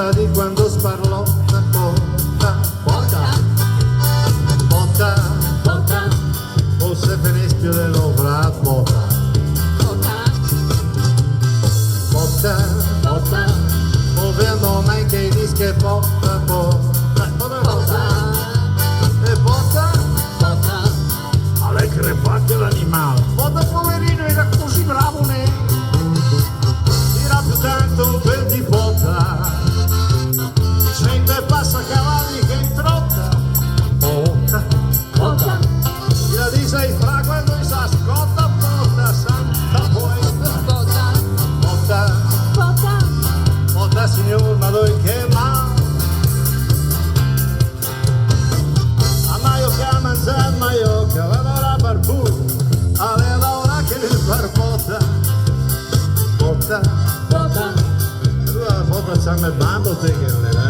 pensa di quando sparlò una botta, botta, botta, forse fineschio dell'ovra botta, botta, botta, ovvero mai che dische botta, botta, botta, e botta, botta, alle crepate l'animale, botta poverino era così bravo ne, tira più tanto per di botta, passa cavalli che in trotta, botta, botta, la disei fra quando sa scotta, botta, santa poi, botta, botta, botta, botta signor, ma dove che ma, a maioca a mangiare maioca, vado la barbù, aveva ora che il barbotta, botta, botta, e lui la foto c'ha nel bando te che non era.